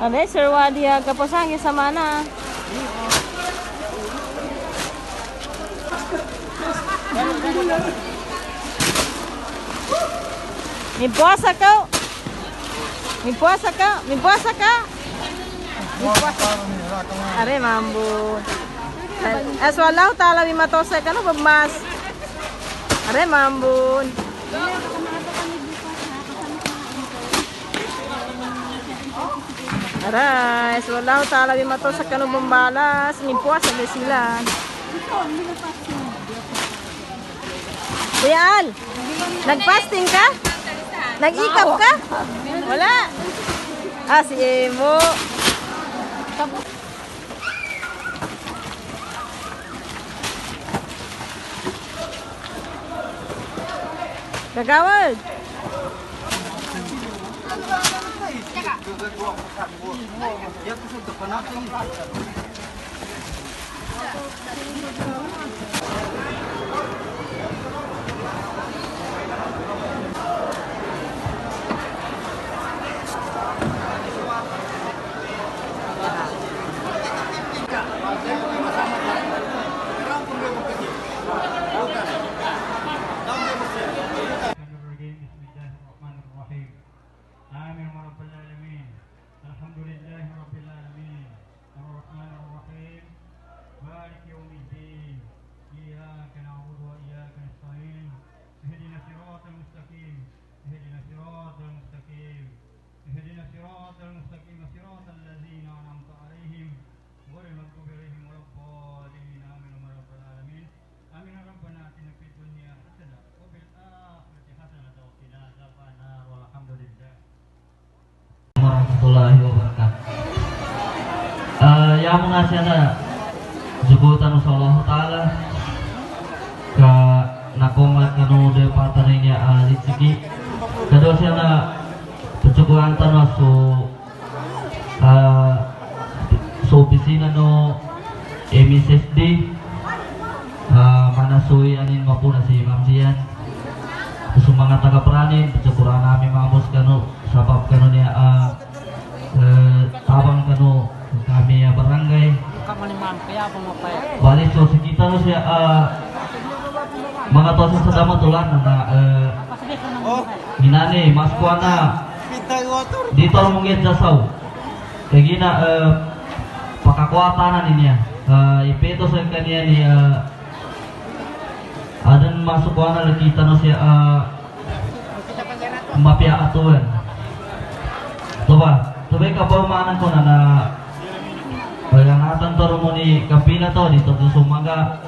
Ade, Sir Wadi kaposang sa mana. May puasa ka? May puasa ka? May puasa ka? Are mambu. Aswallahu ta'ala bimatose ka no pagmas. Are mambun. Aray, aswallahu ta'ala bimatose ka no bumbalas. May puasa na sila. Kuya Al, nag-fasting ka? Nag-ikap ka? Wala. Ah, si Emo. Gagawad. Warahmatullahi wabarakatuh. Yang mengasih na jubutan usallahu ta'ala ka nakomat kanu depatan ini aliziki kedua siya na pencukuran tanah so opisina no MSSD manasui anin maupun si Imam Zian mga taga-pranin pencukuran namin mamos kanu sabab kanu niya tabang kanu kami barangay balik so sekitar siya mga tosa sa dama tulan na ginani mas kuana dito mungkin jasaw kaya gina pakakuatanan niya ipito sa kanya ni adan masuk kuana lagi tanah siya mapia atuan Coba kapaumanan ko na yang atan toro mo ni kapila to dito sa sumaga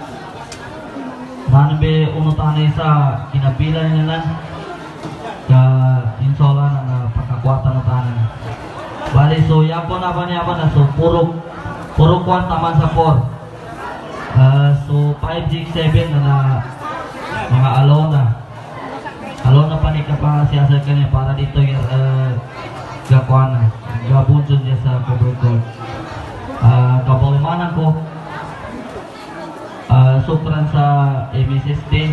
nanbe unutan sa kinapila nila ka insola na pakakuatan utanan bali so yapo na ba niya ba na so puro kwan taman sa 4 so 5 6 7 na mga alona pa ni kapasiyasal kanya para dito yung gakuana gabunson niya sa cover court kapaumanan ko sukran sa MSSD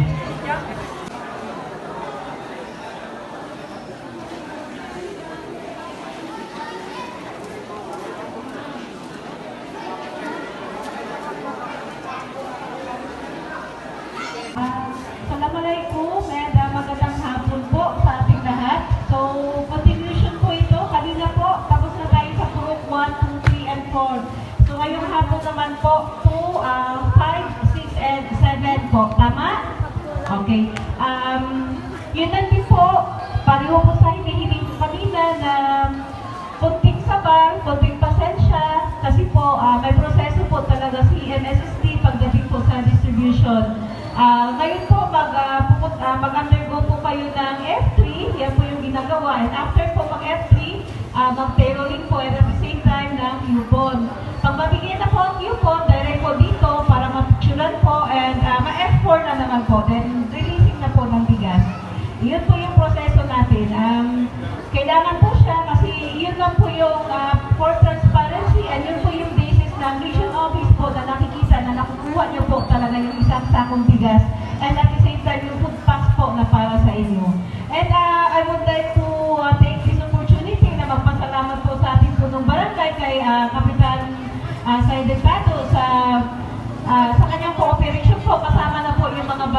Assalamualaikum and magandang hapon po sa ating lahat. So, continuation po ito. Kanina po, tapos na tayo sa group 1, 2, 3, and 4. So, ngayong hapon naman po, 2, 5, 6, and 7 po. Tama? Okay. Yun lang din po, pareho po sa hinihiling ko kanina na kunting sabar, kunting pasensya, kasi po may proseso po talaga si MSSD pagdating po sa distribution. Ngayon po, mag-undergo po kayo ng F3, yan po yung ginagawa. And after po mag-F3, mag-payrolling po at the same time ng coupon. Pag mabigyan na po ang coupon, direct po dito para ma-picturean po and ma-F4 na naman po. Then, releasing na po ng bigas. Yun po yung proseso natin. Kailangan po siya kasi yun lang po yung for transparency and yun po yung basis ng region office po na nakikita na nakukuha niyo po talaga yung isang sakong bigas and at the same time yung food pass po na para sa inyo. And I would Kapitan Saiden Pato sa kanyang cooperation po, kasama na po yung mga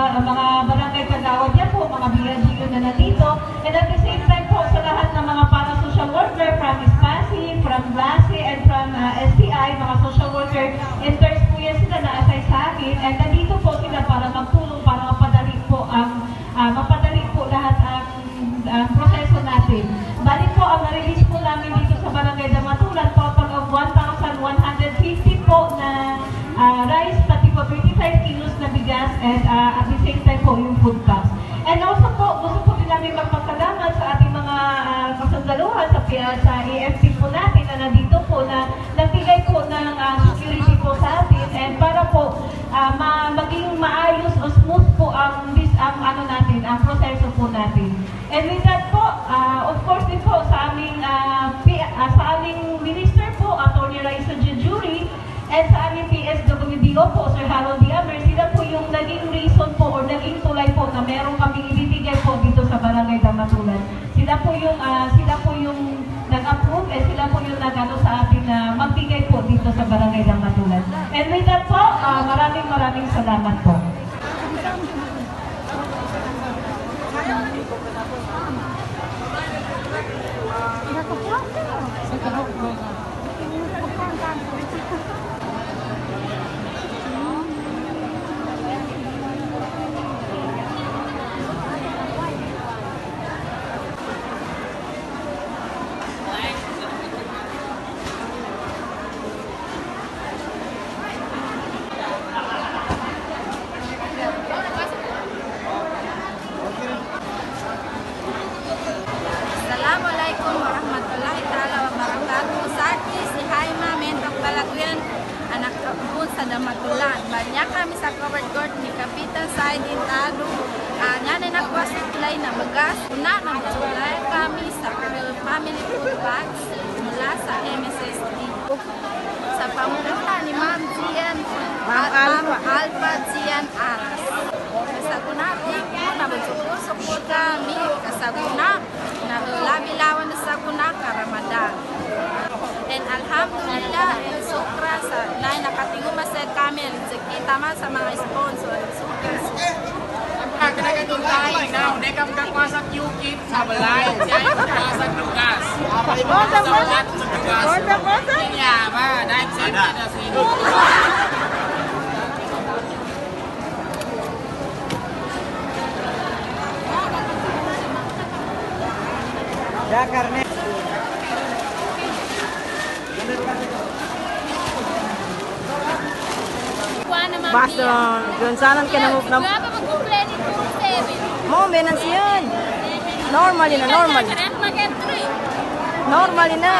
barangay kagawad niya po, mga BLGU na nandito. And at the same time po, sa lahat ng mga para-social worker from SPASI, from GLASI, and from STI, mga social worker interns po yan sila na-assign sa akin. And nandito po sila para magtulong, para mapadali po lahat ang proseso natin. Balik po, ang na-release po namin dito sa Barangay Damatulan, total of 1,150 po na rice, pati po 35 kilos na bigas, and at the same time po yung food packs. And also po, gusto po din namin magpasalamat sa ating mga kasandaluhan sa AFC po natin na nandito po na nagbigay po ng security po sa atin, and para po maging maayos o smooth po ang proseso po natin. And with that po, of course din po sa aming minister po, Atty. Raisa Jejuri, and sa aming PSWDO po, Sir Harold Diamer, sila po yung naging reason po or naging tulay po na meron kaming ibibigay po dito sa Barangay Damatulan. Sila po yung nag-approve, and sila po yung nag-ano sa atin na magbigay po dito sa Barangay Damatulan. And with that po, maraming salamat po. Assalamualaikum warahmatullahi taala wabarakatuh. Saat ini si Haima Mentok Talagyan, anak kampung sa Damatulan. Banyak kami sa covered court ni Kapitan Saidin Tado. Ngayon nagwasitlay na bagas. Una nagsulay kami sa family food bags mula sa MSSD. Sa pamumuno ni Ma'am Zian at Ma'am Alpha Zian Aras. Kasagunat po na magsukul kami. Kasagunat na labi-lawan na sa kuna karamadan. And alhamdulillah, and sukra sa nakatingumaset kami kita man sa mga sponsor. Sukra. Kinagatong tayo na, hindi ka magkakwasag yukit sa balay, siya yung magkakwasag lugas. Sa ulat sa lugas. Kaya ba, dahil safety na sa inyo. Ya, carne. Basta, yun sana ka na mo, menan siyan. Normal na, normal. Normal na.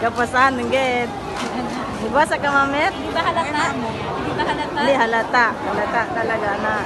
Kapasan ng gate. Diba sa kamamit? Di ba halata? Hindi halata. Halata talaga na.